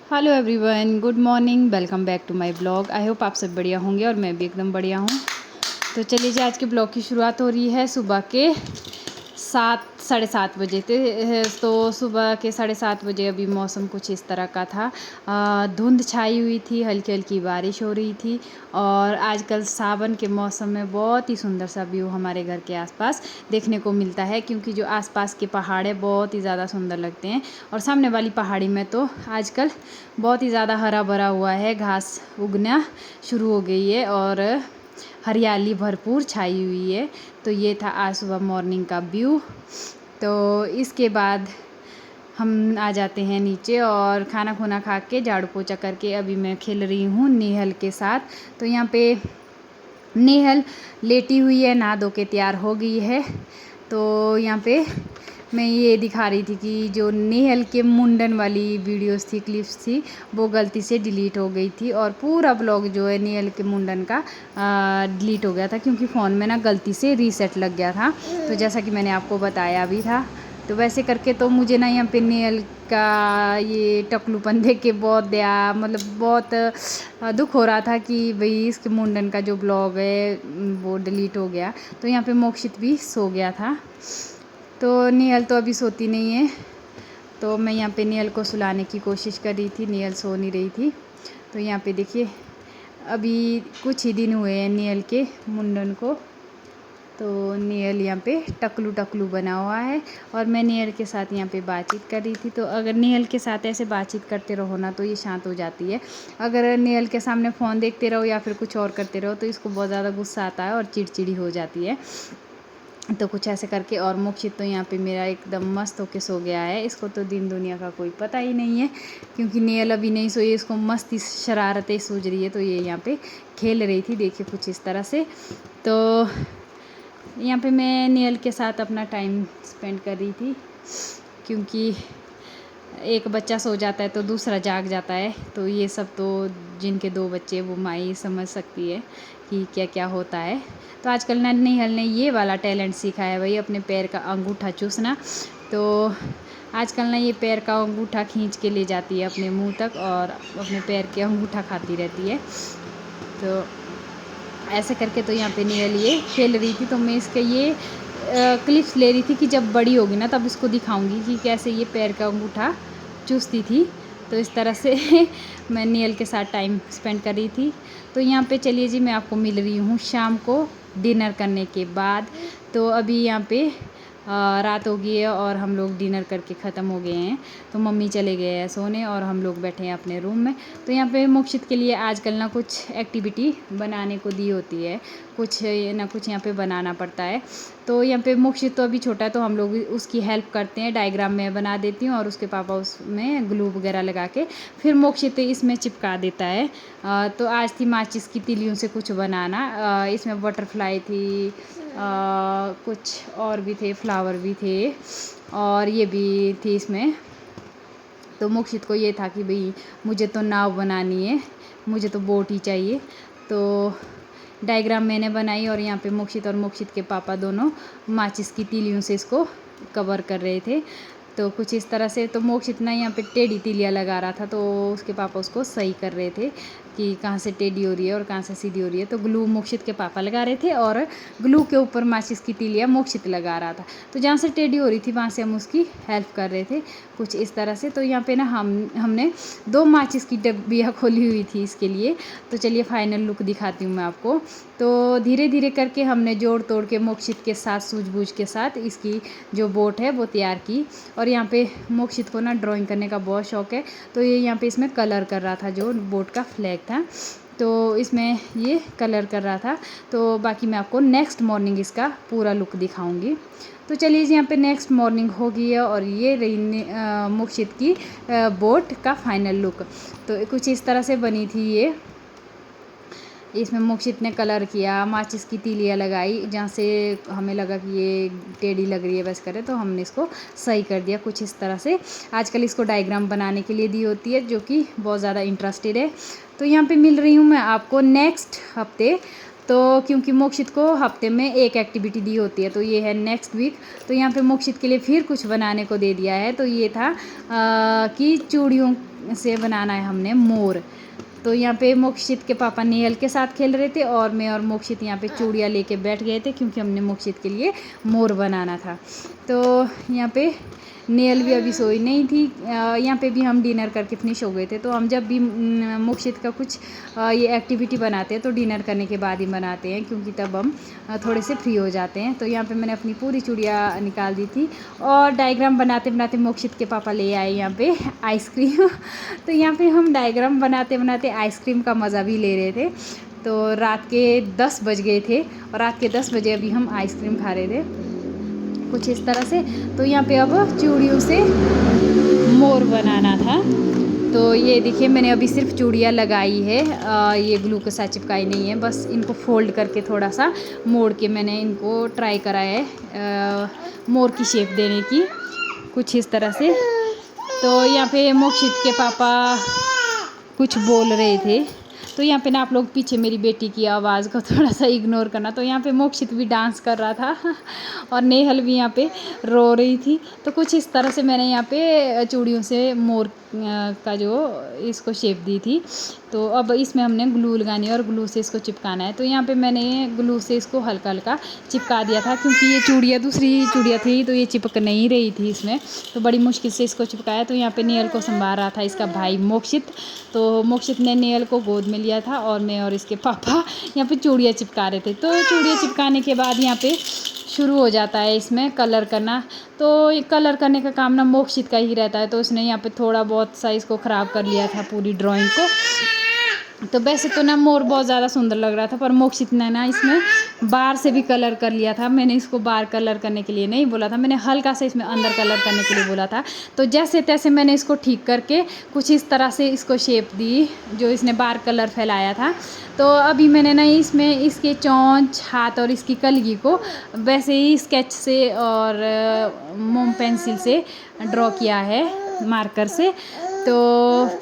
Hello everyone, good morning. Welcome back to my blog. I hope आप सब बढ़िया होंगे और मैं भी एकदम बढ़िया हूँ। तो चलिए जी, आज के ब्लॉग की शुरुआत हो रही है सुबह के 7 साढ़े 7 बजे तो सुबह के 7:30 बजे अभी मौसम कुछ इस तरह का था। धुंध छाई हुई थी, हल्की हल्की बारिश हो रही थी। और आजकल सावन के मौसम में बहुत ही सुंदर सा व्यू हमारे घर के आसपास देखने को मिलता है, क्योंकि जो आसपास के पहाड़ है बहुत ही ज़्यादा सुंदर लगते हैं। और सामने वाली पहाड़ी में तो आजकल बहुत ही ज़्यादा हरा भरा हुआ है, घास उगना शुरू हो गई है और हरियाली भरपूर छाई हुई है। तो ये था आज सुबह मॉर्निंग का व्यू। तो इसके बाद हम आ जाते हैं नीचे और खाना खुना खा के झाड़ू पोछा करके अभी मैं खेल रही हूँ नेहल के साथ। तो यहाँ पे नेहल लेटी हुई है, नहा धो के तैयार हो गई है। तो यहाँ पे मैं ये दिखा रही थी कि जो नेहल के मुंडन वाली वीडियोस थी, क्लिप्स थी, वो गलती से डिलीट हो गई थी और पूरा ब्लॉग जो है नेहल के मुंडन का डिलीट हो गया था, क्योंकि फ़ोन में ना गलती से रीसेट लग गया था। तो जैसा कि मैंने आपको बताया भी था, तो वैसे करके तो मुझे ना यहाँ पे नेहल का ये टकलूपन देख के बहुत दया, मतलब बहुत दुख हो रहा था कि भाई इसके मुंडन का जो ब्लॉग है वो डिलीट हो गया। तो यहाँ पे मोक्षित भी सो गया था। तो नेहल तो अभी सोती नहीं है, तो मैं यहाँ पे नेहल को सुलाने की कोशिश कर रही थी। नेहल सो नहीं रही थी। तो यहाँ पे देखिए, अभी कुछ ही दिन हुए हैं नेहल के मुंडन को। तो नेहल यहाँ पे टकलू टकलू बना हुआ है और मैं नेहल के साथ यहाँ पे बातचीत कर रही थी। तो अगर नेहल के साथ ऐसे बातचीत करते रहो ना तो ये शांत हो जाती है। अगर नेहल के सामने फ़ोन देखते रहो या फिर कुछ और करते रहो तो इसको बहुत ज़्यादा गुस्सा आता है और चिड़चिड़ी हो जाती है। तो कुछ ऐसे करके। और मोक्षित तो यहाँ पे मेरा एकदम मस्त होके सो गया है। इसको तो दिन दुनिया का कोई पता ही नहीं है, क्योंकि नेहल अभी नहीं सोई, इसको मस्ती शरारतें सूझ रही है। तो ये यहाँ पे खेल रही थी, देखिए कुछ इस तरह से। तो यहाँ पे मैं नेहल के साथ अपना टाइम स्पेंड कर रही थी, क्योंकि एक बच्चा सो जाता है तो दूसरा जाग जाता है। तो ये सब तो जिनके 2 बच्चे वो माई समझ सकती है कि क्या क्या होता है। तो आजकल ना नेहल ने ये वाला टैलेंट सीखा है भाई, अपने पैर का अंगूठा चूसना। तो आजकल ना ये पैर का अंगूठा खींच के ले जाती है अपने मुंह तक और अपने पैर के अंगूठा खाती रहती है। तो ऐसे करके तो यहाँ पे नेहल ये खेल रही थी। तो मैं इसके ये क्लिप्स ले रही थी कि जब बड़ी होगी ना तब इसको दिखाऊंगी कि कैसे ये पैर का अंगूठा चूसती थी। तो इस तरह से मैं नेहल के साथ टाइम स्पेंड कर रही थी। तो यहाँ पे चलिए जी, मैं आपको मिल रही हूँ शाम को डिनर करने के बाद। तो अभी यहाँ पे रात हो गई है और हम लोग डिनर करके ख़त्म हो गए हैं। तो मम्मी चले गए हैं सोने और हम लोग बैठे हैं अपने रूम में। तो यहाँ पे मोक्षित के लिए आजकल ना कुछ एक्टिविटी बनाने को दी होती है, कुछ ना कुछ यहाँ पे बनाना पड़ता है। तो यहाँ पे मोक्षित तो अभी छोटा है, तो हम लोग उसकी हेल्प करते हैं। डायग्राम में बना देती हूँ और उसके पापा उसमें ग्लू वगैरह लगा के फिर मोक्षित इसमें चिपका देता है। तो आज थी माचिस की तिलियों से कुछ बनाना। इसमें बटरफ्लाई थी, कुछ और भी थे, फ्लावर भी थे और ये भी थी इसमें। तो मोक्षित को ये था कि भाई मुझे तो नाव बनानी है, मुझे तो बोट ही चाहिए। तो डायग्राम मैंने बनाई और यहाँ पे मोक्षित और मोक्षित के पापा दोनों माचिस की तीलियों से इसको कवर कर रहे थे। तो कुछ इस तरह से। तो मोक्षित ना यहाँ पे टेढ़ी तीलियाँ लगा रहा था, तो उसके पापा उसको सही कर रहे थे कि कहाँ से टेढ़ी हो रही है और कहाँ से सीधी हो रही है। तो ग्लू मोक्षित के पापा लगा रहे थे और ग्लू के ऊपर माचिस की तीलियाँ मोक्षित लगा रहा था। तो जहाँ से टेढ़ी हो रही थी वहाँ से हम उसकी हेल्प कर रहे थे, कुछ इस तरह से। तो यहाँ पे ना हमने 2 माचिस की डब्बियाँ खोली हुई थी इसके लिए। तो चलिए फाइनल लुक दिखाती हूँ मैं आपको। तो धीरे धीरे करके हमने जोड़ तोड़ के मोक्षित के साथ सूझबूझ के साथ इसकी जो बोट है वो तैयार की। और यहाँ पे मोक्षित को ना ड्राइंग करने का बहुत शौक़ है, तो ये यहाँ पे इसमें कलर कर रहा था, जो बोट का फ्लैग था तो इसमें ये कलर कर रहा था। तो बाकी मैं आपको नेक्स्ट मॉर्निंग इसका पूरा लुक दिखाऊंगी। तो चलिए जी, यहाँ पे नेक्स्ट मॉर्निंग हो गई है और ये रही मोक्षित की बोट का फाइनल लुक। तो कुछ इस तरह से बनी थी ये। इसमें मोक्षित ने कलर किया, माचिस की तीलियाँ लगाई, जहाँ से हमें लगा कि ये टेढ़ी लग रही है बस करे, तो हमने इसको सही कर दिया कुछ इस तरह से। आजकल इसको डायग्राम बनाने के लिए दी होती है, जो कि बहुत ज़्यादा इंटरेस्टेड है। तो यहाँ पे मिल रही हूँ मैं आपको नेक्स्ट हफ्ते। तो क्योंकि मोक्षित को हफ्ते में एक एक्टिविटी दी होती है, तो ये है नेक्स्ट वीक। तो यहाँ पे मोक्षित के लिए फिर कुछ बनाने को दे दिया है। तो ये था कि चूड़ियों से बनाना है हमने मोर। तो यहाँ पे मोक्षित के पापा नेहल के साथ खेल रहे थे और मैं और मोक्षित यहाँ पे चूड़ियाँ लेके बैठ गए थे, क्योंकि हमने मोक्षित के लिए मोर बनाना था। तो यहाँ पे नेहल भी अभी सोई नहीं थी। यहाँ पे भी हम डिनर करके फिनिश हो गए थे। तो हम जब भी मोक्षित का कुछ ये एक्टिविटी बनाते हैं तो डिनर करने के बाद ही बनाते हैं, क्योंकि तब हम थोड़े से फ्री हो जाते हैं। तो यहाँ पे मैंने अपनी पूरी चूड़ियाँ निकाल दी थी और डायग्राम बनाते बनाते मोक्षित के पापा ले आए यहाँ पे आइसक्रीम। तो यहाँ पे हम डायग्राम बनाते बनाते आइसक्रीम का मज़ा भी ले रहे थे। तो रात के 10 बज गए थे और रात के 10 बजे अभी हम आइसक्रीम खा रहे थे कुछ इस तरह से। तो यहाँ पे अब चूड़ियों से मोर बनाना था। तो ये देखिए मैंने अभी सिर्फ चूड़ियाँ लगाई है, ये ग्लू के साथ चिपकाई नहीं है, बस इनको फोल्ड करके थोड़ा सा मोड़ के मैंने इनको ट्राई करा है मोर की शेप देने की कुछ इस तरह से। तो यहाँ पे मोक्षित के पापा कुछ बोल रहे थे, तो यहाँ पे ना आप लोग पीछे मेरी बेटी की आवाज़ को थोड़ा सा इग्नोर करना। तो यहाँ पे मोक्षित भी डांस कर रहा था और नेहल भी यहाँ पे रो रही थी। तो कुछ इस तरह से मैंने यहाँ पे चूड़ियों से मोर का जो इसको शेप दी थी। तो अब इसमें हमने ग्लू लगानी है और ग्लू से इसको चिपकाना है। तो यहाँ पे मैंने ग्लू से इसको हल्का हल्का चिपका दिया था, क्योंकि ये चूड़ियाँ दूसरी चूड़ियाँ थी तो ये चिपक नहीं रही थी इसमें। तो बड़ी मुश्किल से इसको चिपकाया। तो यहाँ पे नेहल को संभाल रहा था इसका भाई मोक्षित। तो मोक्षित ने नेहल को गोद में लिया था और मैं और इसके पापा यहाँ पे चूड़ियाँ चिपका रहे थे। तो चूड़ियाँ चिपकाने के बाद यहाँ पे शुरू हो जाता है इसमें कलर करना। तो कलर करने का काम ना मोक्षित का ही रहता है। तो उसने यहाँ पे थोड़ा बहुत सा इसको ख़राब कर लिया था पूरी ड्राइंग को। तो वैसे तो ना मोर बहुत ज़्यादा सुंदर लग रहा था, पर मोक्षित ने ना इसमें बार से भी कलर कर लिया था। मैंने इसको बार कलर करने के लिए नहीं बोला था, मैंने हल्का सा इसमें अंदर कलर करने के लिए बोला था। तो जैसे तैसे मैंने इसको ठीक करके कुछ इस तरह से इसको शेप दी जो इसने बार कलर फैलाया था। तो अभी मैंने ना इसमें इसके चोंच, हाथ और इसकी कलगी को वैसे ही स्केच से और मोम पेंसिल से ड्रॉ किया है मार्कर से। तो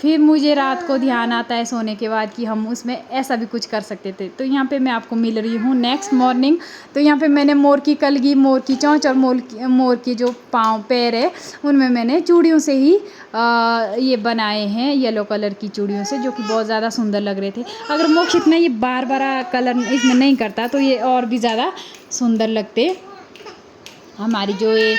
फिर मुझे रात को ध्यान आता है सोने के बाद कि हम उसमें ऐसा भी कुछ कर सकते थे। तो यहाँ पे मैं आपको मिल रही हूँ नेक्स्ट मॉर्निंग। तो यहाँ पे मैंने मोर की कलगी, मोर की चोंच और मोर की जो पाँव पैर है उनमें मैंने चूड़ियों से ही ये बनाए हैं, येलो कलर की चूड़ियों से, जो कि बहुत ज़्यादा सुंदर लग रहे थे। अगर मोक्षित ने ये बार बार कलर इसमें नहीं करता तो ये और भी ज़्यादा सुंदर लगते, हमारी जो ये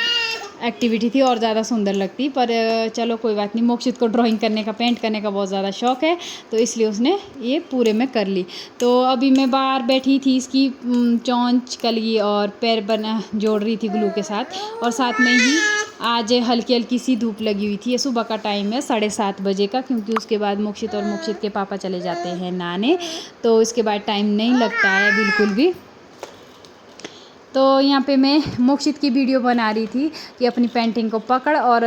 एक्टिविटी थी और ज़्यादा सुंदर लगती। पर चलो कोई बात नहीं, मोक्षित को ड्राइंग करने का, पेंट करने का बहुत ज़्यादा शौक़ है, तो इसलिए उसने ये पूरे में कर ली। तो अभी मैं बाहर बैठी थी, इसकी चोंच, कलगी और पैर बना जोड़ रही थी ग्लू के साथ। और साथ में ही आज हल्की हल्की सी धूप लगी हुई थी। ये सुबह का टाइम है 7:30 बजे का, क्योंकि उसके बाद मोक्षित और मोक्षित के पापा चले जाते हैं नहाने। तो इसके बाद टाइम नहीं लगता है बिल्कुल भी। तो यहाँ पे मैं मोक्षित की वीडियो बना रही थी कि अपनी पेंटिंग को पकड़ और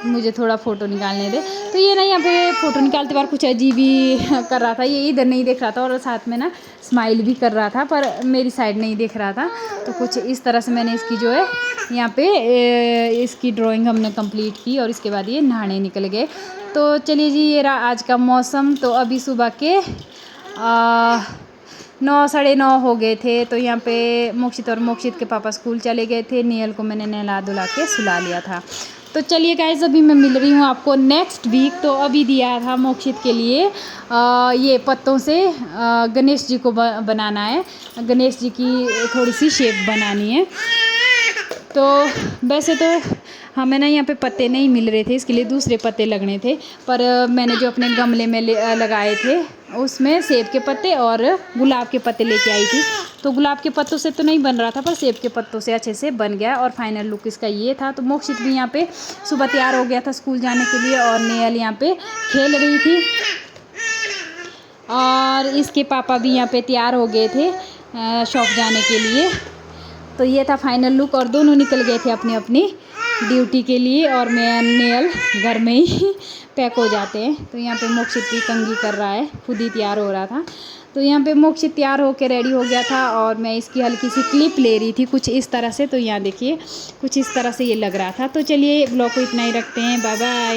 मुझे थोड़ा फ़ोटो निकालने दे। तो ये ना यहाँ पे फ़ोटो निकालते बार कुछ अजीब ही कर रहा था, ये इधर नहीं देख रहा था और साथ में ना स्माइल भी कर रहा था, पर मेरी साइड नहीं देख रहा था। तो कुछ इस तरह से मैंने इसकी जो है यहाँ पे इसकी ड्राइंग हमने कंप्लीट की और इसके बाद ये नहाने निकल गए। तो चलिए जी, ये रहा आज का मौसम। तो अभी सुबह के 9, 9:30 हो गए थे। तो यहाँ पे मोक्षित और मोक्षित के पापा स्कूल चले गए थे। नेहल को मैंने नहला धुला के सुला लिया था। तो चलिए गाइस, अभी मैं मिल रही हूँ आपको नेक्स्ट वीक। तो अभी दिया था मोक्षित के लिए ये पत्तों से गणेश जी को बनाना है, गणेश जी की थोड़ी सी शेप बनानी है। तो वैसे तो हमें ना यहाँ पे पत्ते नहीं मिल रहे थे, इसके लिए दूसरे पत्ते लगने थे। पर मैंने जो अपने गमले में लगाए थे उसमें सेब के पत्ते और गुलाब के पत्ते लेके आई थी। तो गुलाब के पत्तों से तो नहीं बन रहा था, पर सेब के पत्तों से अच्छे से बन गया और फाइनल लुक इसका ये था। तो मोक्षित भी यहाँ पे सुबह तैयार हो गया था स्कूल जाने के लिए और नेहल यहाँ पे खेल रही थी और इसके पापा भी यहाँ पे तैयार हो गए थे शॉप जाने के लिए। तो ये था फाइनल लुक और दोनों निकल गए थे अपनी अपनी ड्यूटी के लिए और मैं नेहल घर में ही पैक हो जाते हैं। तो यहाँ पे मोक्षित भी कंघी कर रहा है, खुद ही तैयार हो रहा था। तो यहाँ पे मोक्षित तैयार होके रेडी हो गया था और मैं इसकी हल्की सी क्लिप ले रही थी कुछ इस तरह से। तो यहाँ देखिए कुछ इस तरह से ये लग रहा था। तो चलिए ब्लॉग को इतना ही रखते हैं, बाय बाय।